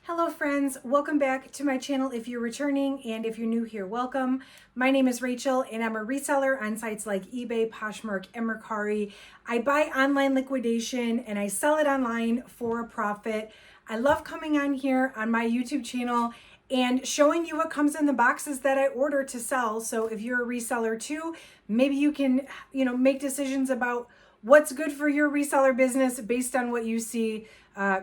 Hello friends, welcome back to my channel if you're returning, and if you're new here, welcome. My name is Rachel and I'm a reseller on sites like eBay, Poshmark, and Mercari. I buy online liquidation and I sell it online for a profit. I love coming on here on my YouTube channel and showing you what comes in the boxes that I order to sell. So if you're a reseller too, maybe you can, make decisions about what's good for your reseller business based on what you see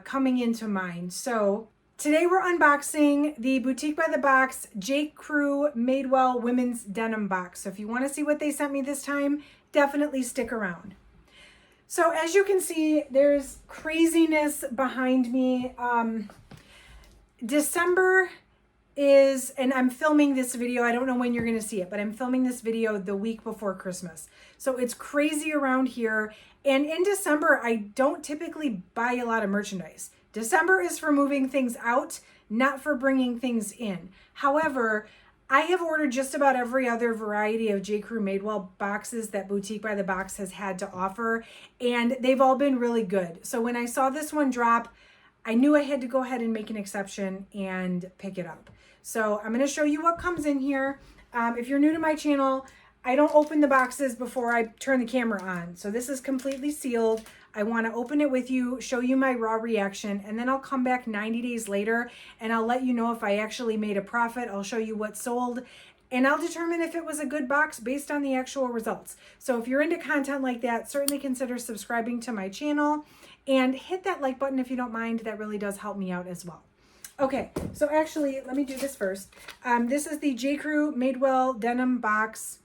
coming into mine. So today we're unboxing the Boutique by the Box J.Crew Madewell Women's Denim Box. So if you want to see what they sent me this time, definitely stick around. So as you can see, there's craziness behind me. December is, and I'm filming this video, I don't know when you're going to see it, but I'm filming this video the week before Christmas. So it's crazy around here. And in December, I don't typically buy a lot of merchandise. December is for moving things out, not for bringing things in. However, I have ordered just about every other variety of J.Crew Madewell boxes that Boutique by the Box has had to offer, and they've all been really good. So when I saw this one drop, I knew I had to go ahead and make an exception and pick it up. So I'm going to show you what comes in here. If you're new to my channel, I don't open the boxes before I turn the camera on. So this is completely sealed. I want to open it with you, show you my raw reaction, and then I'll come back 90 days later and I'll let you know if I actually made a profit. I'll show you what sold, and I'll determine if it was a good box based on the actual results. So if you're into content like that, certainly consider subscribing to my channel and hit that like button if you don't mind. That really does help me out as well. Okay, so actually, let me do this first. This is the J.Crew Madewell Denim Box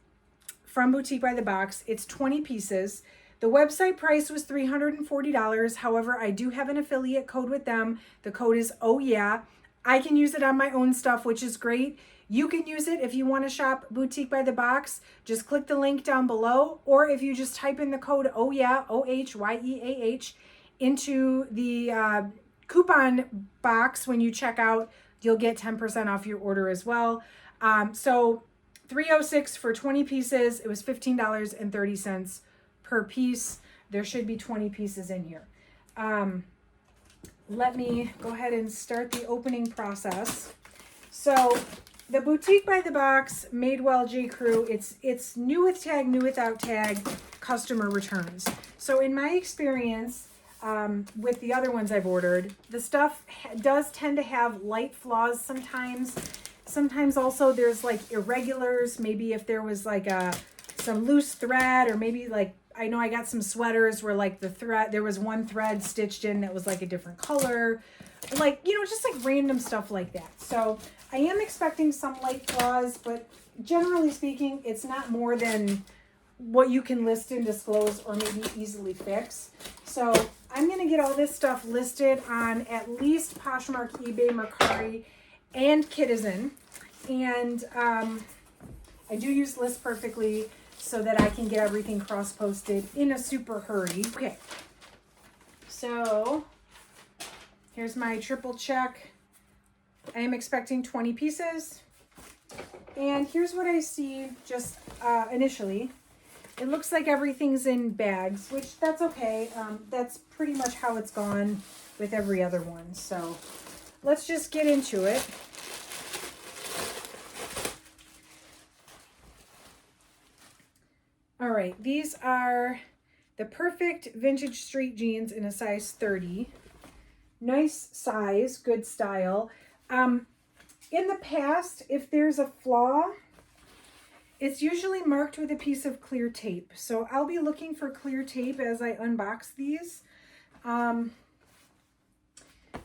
from Boutique by the Box. It's 20 pieces. The website price was $340. However, I do have an affiliate code with them. The code is Oh Yeah. I can use it on my own stuff, which is great. You can use it if you want to shop Boutique by the Box. Just click the link down below, or if you just type in the code Oh Yeah, OHYEAH, into the coupon box when you check out, you'll get 10% off your order as well. So $306 for 20 pieces. It was $15.30 per piece. There should be 20 pieces in here. Let me go ahead and start the opening process. So the Boutique by the Box Madewell J.Crew, it's new with tag, new without tag, customer returns. So in my experience, with the other ones I've ordered, the stuff does tend to have light flaws sometimes. Sometimes also there's like irregulars, maybe if there was like some loose thread, or maybe like, I know I got some sweaters where like the thread, there was one thread stitched in that was like a different color, like, just like random stuff like that. So I am expecting some light flaws, but generally speaking, it's not more than what you can list and disclose or maybe easily fix. So I'm going to get all this stuff listed on at least Poshmark, eBay, Mercari, and Kitizen. And I do use List Perfectly so that I can get everything cross-posted in a super hurry. Okay, so here's my triple check. I am expecting 20 pieces. And here's what I see just initially. It looks like everything's in bags, which that's okay. That's pretty much how it's gone with every other one. So let's just get into it. All right, these are the perfect vintage street jeans in a size 30. Nice size, good style. In the past, if there's a flaw, it's usually marked with a piece of clear tape. So I'll be looking for clear tape as I unbox these. There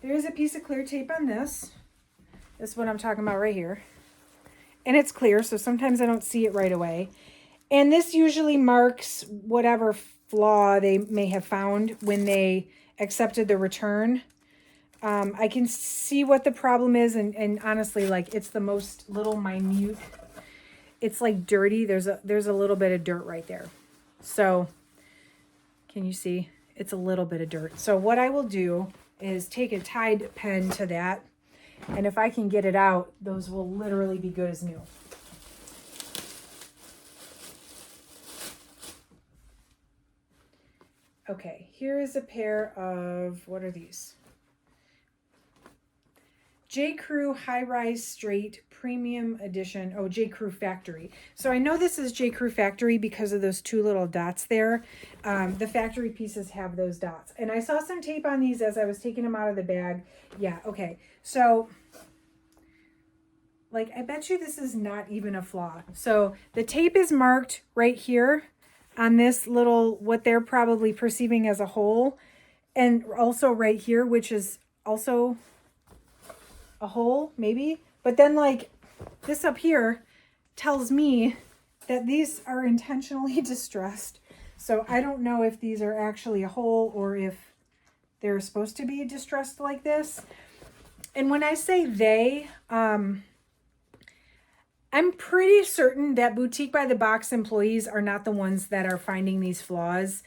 is a piece of clear tape on this. This is what I'm talking about right here. And it's clear, so sometimes I don't see it right away. And this usually marks whatever flaw they may have found when they accepted the return. I can see what the problem is, and honestly, like, it's the most little minute. It's like dirty. There's a little bit of dirt right there. So can you see? It's a little bit of dirt. So what I will do is take a Tide pen to that, and if I can get it out, those will literally be good as new. Okay, here is a pair of, what are these? J. Crew High Rise Straight Premium Edition. Oh, J. Crew Factory. So I know this is J. Crew Factory because of those two little dots there. The factory pieces have those dots. And I saw some tape on these as I was taking them out of the bag. Yeah, okay. So, like, I bet you this is not even a flaw. So the tape is marked right here on this little, what they're probably perceiving as a hole. And also right here, which is also a hole, maybe. But then, like, this up here tells me that these are intentionally distressed. So I don't know if these are actually a hole or if they're supposed to be distressed like this. And when I say they, I'm pretty certain that Boutique by the Box employees are not the ones that are finding these flaws.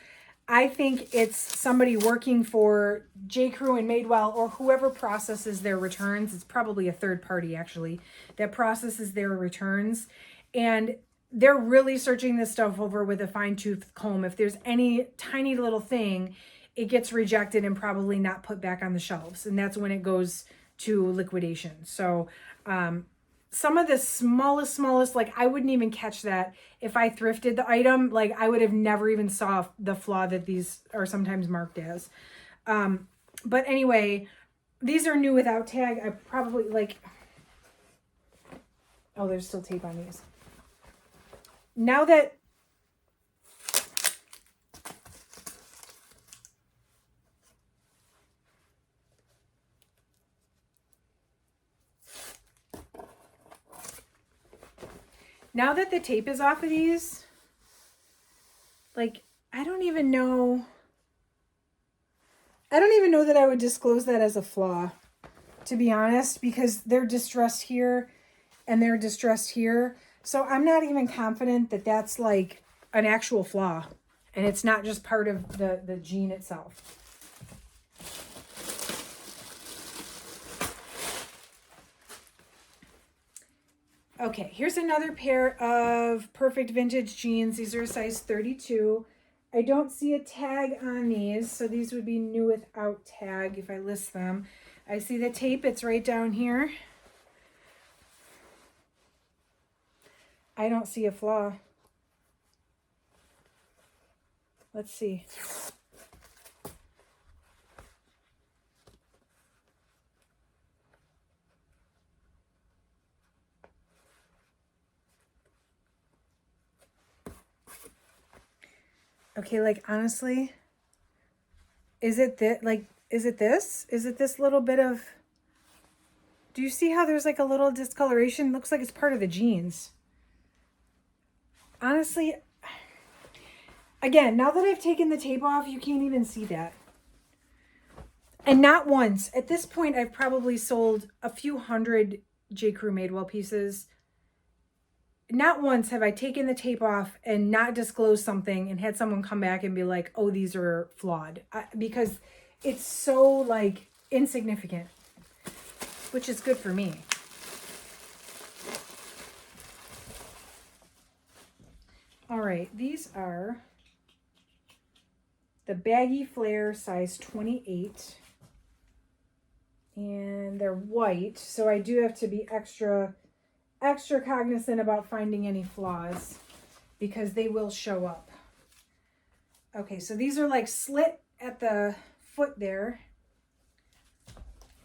I think it's somebody working for J. Crew and Madewell, or whoever processes their returns. It's probably a third party, actually, that processes their returns. And they're really searching this stuff over with a fine-tooth comb. If there's any tiny little thing, it gets rejected and probably not put back on the shelves. And that's when it goes to liquidation. So, some of the smallest, like, I wouldn't even catch that if I thrifted the item. Like, I would have never even saw the flaw that these are sometimes marked as. But anyway, these are new without tag. I probably, like, oh, there's still tape on these. Now that the tape is off of these, like, I don't even know that I would disclose that as a flaw, to be honest, because they're distressed here and they're distressed here. So I'm not even confident that that's like an actual flaw and it's not just part of the jean itself. Okay, here's another pair of perfect vintage jeans. These are a size 32. I don't see a tag on these, so these would be new without tag if I list them. I see the tape, it's right down here. I don't see a flaw. Let's see. Okay, like, honestly, is it this? Like, is it this? Is it this little bit of... Do you see how there's like a little discoloration? Looks like it's part of the jeans. Honestly, again, now that I've taken the tape off, you can't even see that. And not once. At this point, I've probably sold a few hundred J. Crew Madewell pieces. Not once have I taken the tape off and not disclosed something and had someone come back and be like, oh, these are flawed. Because it's so, like, insignificant, which is good for me. All right, these are the baggy flare size 28. And they're white, so I do have to be extra cognizant about finding any flaws because they will show up. Okay, so these are like slit at the foot there.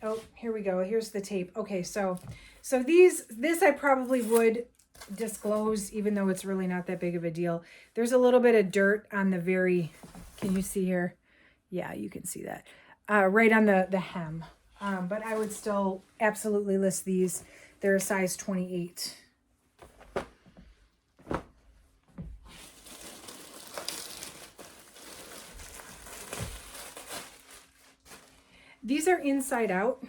Oh, here we go. Here's the tape. Okay, so this I probably would disclose, even though it's really not that big of a deal. There's a little bit of dirt on the very, can you see here? Yeah, you can see that. Right on the hem. But I would still absolutely list these. They're a size 28. These are inside out,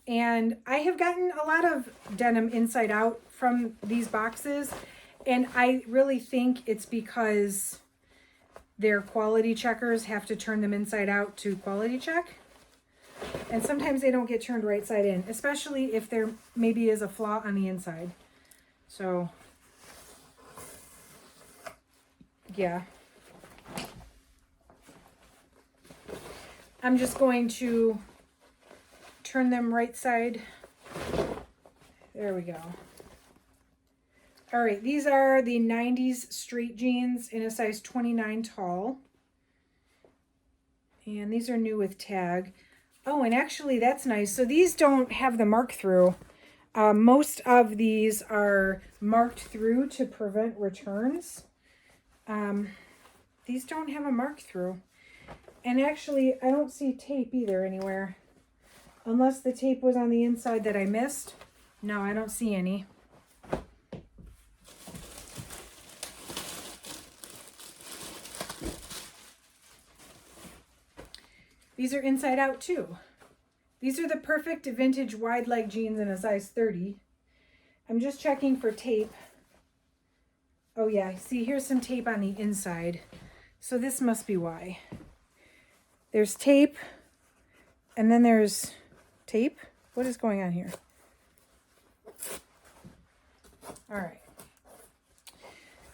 and I have gotten a lot of denim inside out from these boxes, and I really think it's because their quality checkers have to turn them inside out to quality check. And sometimes they don't get turned right side in, especially if there maybe is a flaw on the inside. So, yeah. I'm just going to turn them right side There we go. All right, these are the 90s straight jeans in a size 29 tall. And these are new with tag. Oh, and actually that's nice. So these don't have the mark through. Most of these are marked through to prevent returns. These don't have a mark through. And actually, I don't see tape either anywhere. Unless the tape was on the inside that I missed. No, I don't see any. These are inside out too. These are the perfect vintage wide leg jeans in a size 30. I'm just checking for tape. Oh yeah, see, here's some tape on the inside. So this must be why. There's tape, and then there's tape. What is going on here? All right.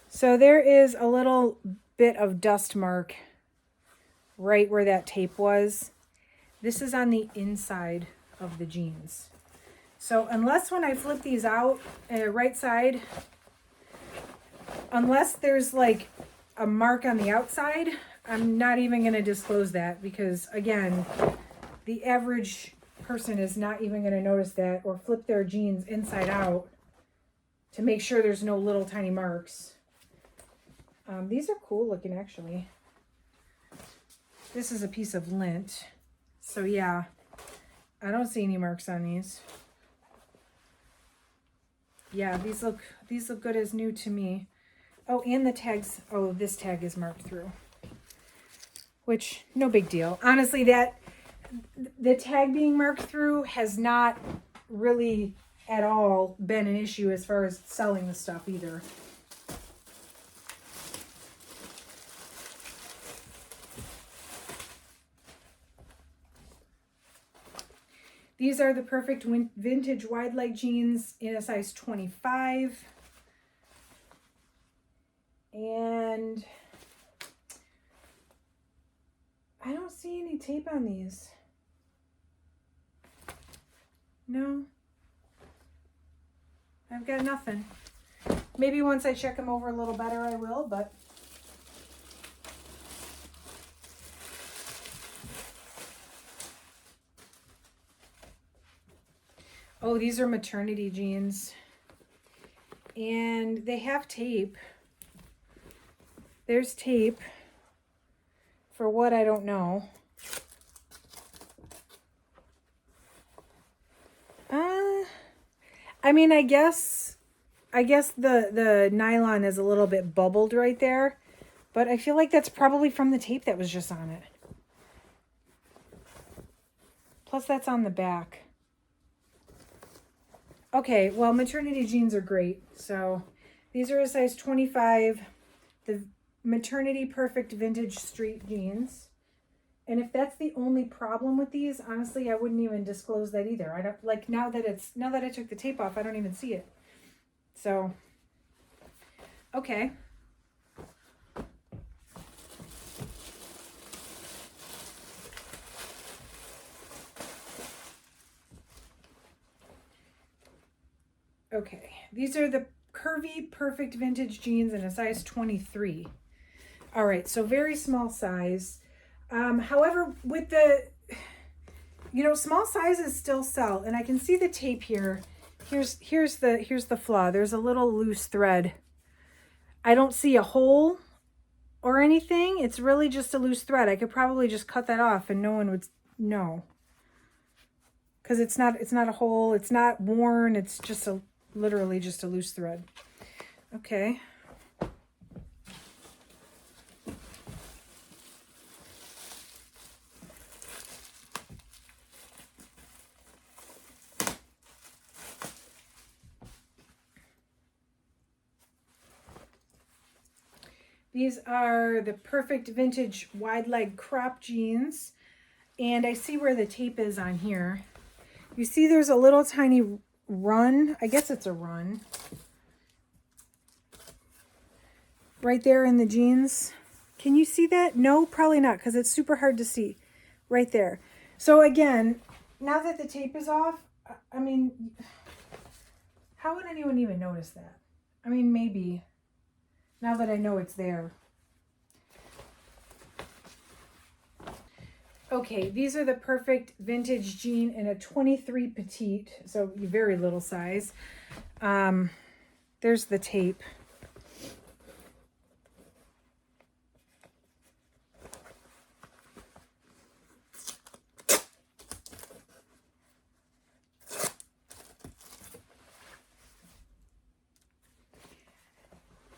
So there is a little bit of dust mark right where that tape was. This is on the inside of the jeans. So unless when I flip these out, right side, unless there's like a mark on the outside, I'm not even going to disclose that because, again, the average person is not even going to notice that or flip their jeans inside out to make sure there's no little tiny marks. These are cool looking, actually. This is a piece of lint. So, yeah, I don't see any marks on these. Yeah, these look good as new to me. Oh, and the tags. Oh, this tag is marked through. Which, no big deal. Honestly, the tag being marked through has not really at all been an issue as far as selling the stuff either. These are the perfect vintage wide leg jeans in a size 25. And I don't see any tape on these. No. I've got nothing. Maybe once I check them over a little better I will, but oh, these are maternity jeans. And they have tape. There's tape. For what, I don't know. I mean, I guess the nylon is a little bit bubbled right there, but I feel like that's probably from the tape that was just on it. Plus that's on the back. Okay, well, maternity jeans are great. So these are a size 25, the maternity perfect vintage street jeans. And if that's the only problem with these, honestly, I wouldn't even disclose that either. I don't like now that I took the tape off, I don't even see it. So, okay. Okay, these are the curvy perfect vintage jeans in a size 23. All right, so very small size. However, with the, small sizes still sell, and I can see the tape here. Here's the flaw. There's a little loose thread. I don't see a hole or anything. It's really just a loose thread. I could probably just cut that off and no one would know. Because it's not a hole. It's not worn. It's just literally just a loose thread. Okay. These are the perfect vintage wide leg crop jeans. And I see where the tape is on here. You see there's a little tiny run. I guess it's a run. Right there in the jeans. Can you see that? No, probably not, because it's super hard to see. Right there. So again, now that the tape is off, I mean, How would anyone even notice that? I mean, maybe, now that I know it's there. Okay, these are the perfect vintage jean in a 23 petite, so very little size. There's the tape.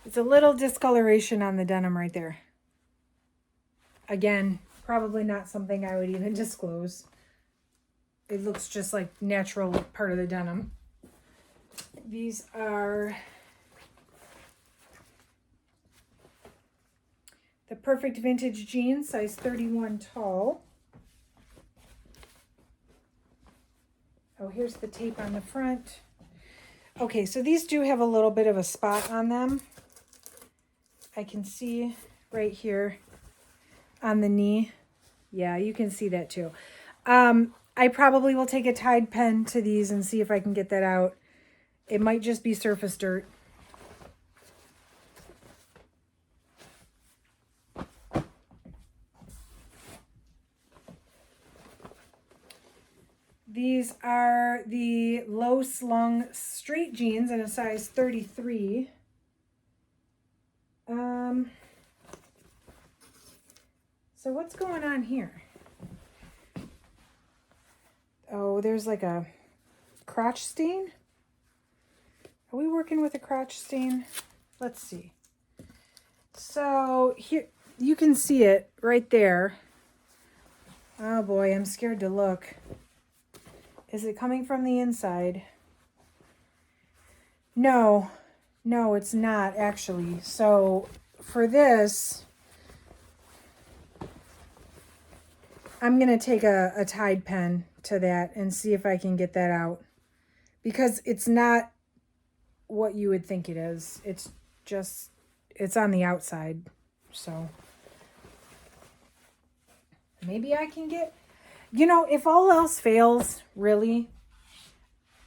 It's a little discoloration on the denim right there. Again, probably not something I would even disclose. It looks just like natural part of the denim. These are the perfect vintage jeans, size 31 tall. Oh, here's the tape on the front. Okay, so these do have a little bit of a spot on them. I can see right here on the knee. Yeah, you can see that too. I probably will take a Tide pen to these and see if I can get that out. It might just be surface dirt. These are the low slung straight jeans in a size 33. So what's going on here? Oh, there's like a crotch stain. Are we working with a crotch stain? Let's see. So here, you can see it right there. Oh boy, I'm scared to look. Is it coming from the inside? No, it's not actually. So for this, I'm going to take a Tide pen to that and see if I can get that out. Because it's not what you would think it is. It's just, it's on the outside. So maybe I can get, you know, if all else fails, really,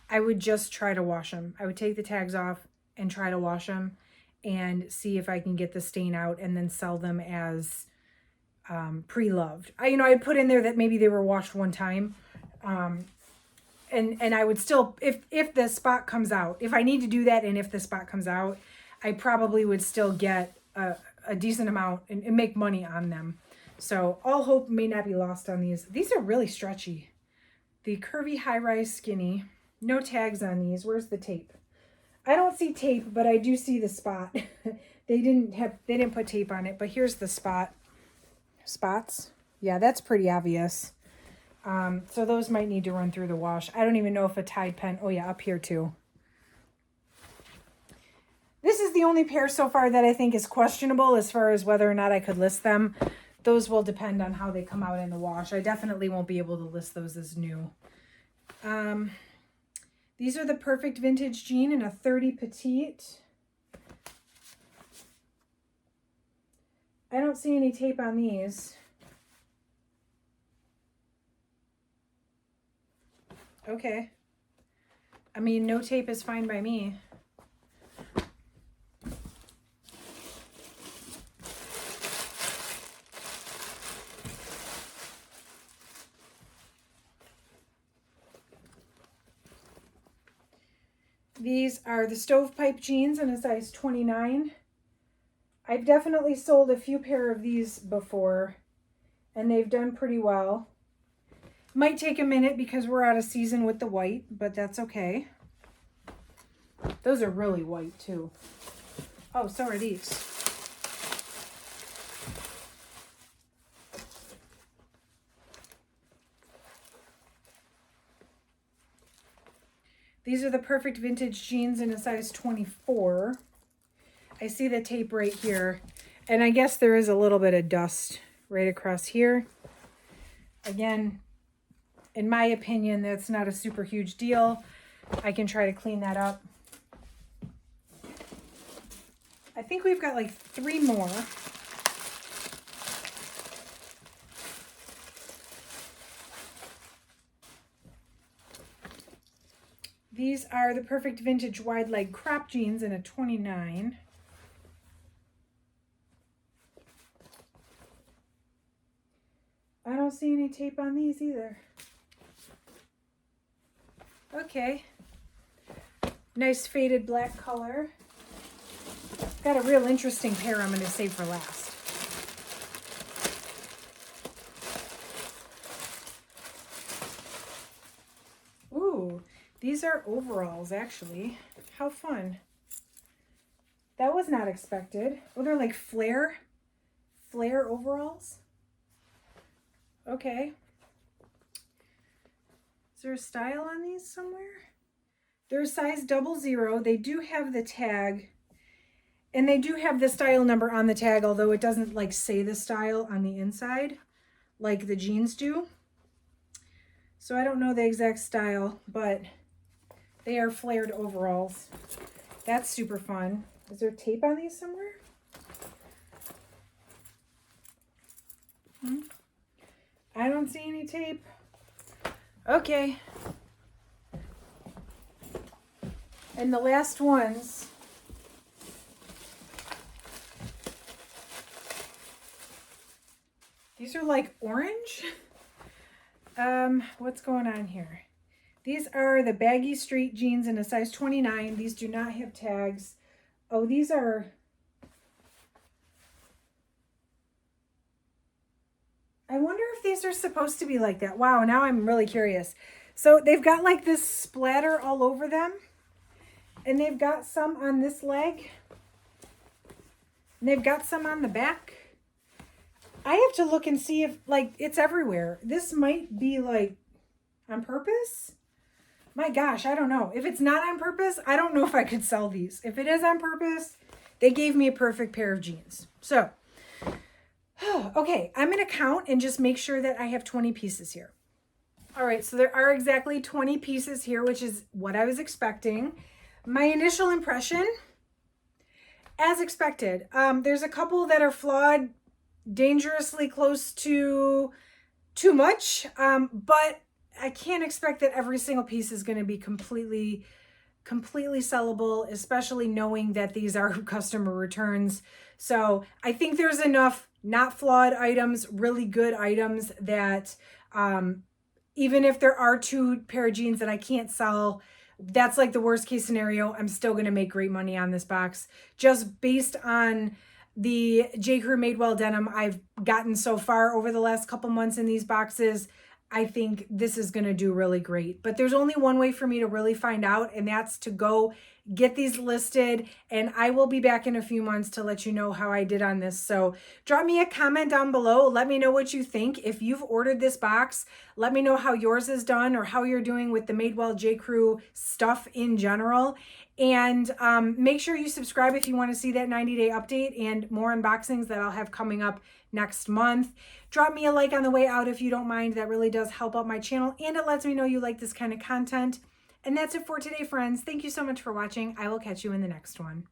I would just try to wash them. I would take the tags off and try to wash them and see if I can get the stain out and then sell them as pre-loved. I'd put in there that maybe they were washed one time. And I would still, if the spot comes out, if I need to do that and if the spot comes out, I probably would still get a decent amount and make money on them. So all hope may not be lost on these. These are really stretchy. The curvy high-rise skinny. No tags on these. Where's the tape? I don't see tape, but I do see the spot. They didn't put tape on it, but here's the spot. Spots. Yeah, that's pretty obvious. So those might need to run through the wash. I don't even know if a Tide pen, oh yeah, up here too. This is the only pair so far that I think is questionable as far as whether or not I could list them. Those will depend on how they come out in the wash. I definitely won't be able to list those as new. These are the perfect vintage jean in a 30 petite. I don't see any tape on these. Okay. I mean, no tape is fine by me. These are the stovepipe jeans in a size 29. I've definitely sold a few pair of these before, and they've done pretty well. Might take a minute because we're out of season with the white, but that's okay. Those are really white too. Oh, so are these. These are the perfect vintage jeans in a size 24. I see the tape right here, and I guess there is a little bit of dust right across here. Again, in my opinion, that's not a super huge deal. I can try to clean that up. I think we've got like 3 more. These are the perfect vintage wide leg crop jeans in a 29. I don't see any tape on these either. Okay. Nice faded black color. Got a real interesting pair I'm going to save for last. Ooh, these are overalls actually. How fun. That was not expected. Oh, they're like flare overalls. Okay. Is there a style on these somewhere? They're a size 00. They do have the tag, and they do have the style number on the tag, although it doesn't like say the style on the inside like the jeans do. So I don't know the exact style, but they are flared overalls. That's super fun. Is there tape on these somewhere? I don't see any tape. Okay. And the last ones. These are like orange. What's going on here? These are the baggy street jeans in a size 29. These do not have tags. Oh, these are... I wonder if these are supposed to be like that. Wow, now I'm really curious. So they've got like this splatter all over them. And they've got some on this leg. And they've got some on the back. I have to look and see if, like, it's everywhere. This might be, like, on purpose. My gosh, I don't know. If it's not on purpose, I don't know if I could sell these. If it is on purpose, they gave me a perfect pair of jeans. So... okay, I'm going to count and just make sure that I have 20 pieces here. All right, so there are exactly 20 pieces here, which is what I was expecting. My initial impression, as expected, there's a couple that are flawed, dangerously close to too much, but I can't expect that every single piece is going to be completely sellable, especially knowing that these are customer returns. So I think there's enough not flawed items, really good items that even if there are 2 pair of jeans that I can't sell, that's like the worst case scenario. I'm still going to make great money on this box just based on the J. Crew Madewell denim I've gotten so far over the last couple months in these boxes. I think this is going to do really great. But there's only one way for me to really find out, and that's to go get these listed, and I will be back in a few months to let you know how I did on this. So drop me a comment down below. Let me know what you think. If you've ordered this box, let me know how yours is done or how you're doing with the Madewell J. Crew stuff in general. And make sure you subscribe if you want to see that 90-day update and more unboxings that I'll have coming up next month. Drop me a like on the way out if you don't mind. That really does help out my channel, and it lets me know you like this kind of content. And that's it for today, friends. Thank you so much for watching. I will catch you in the next one.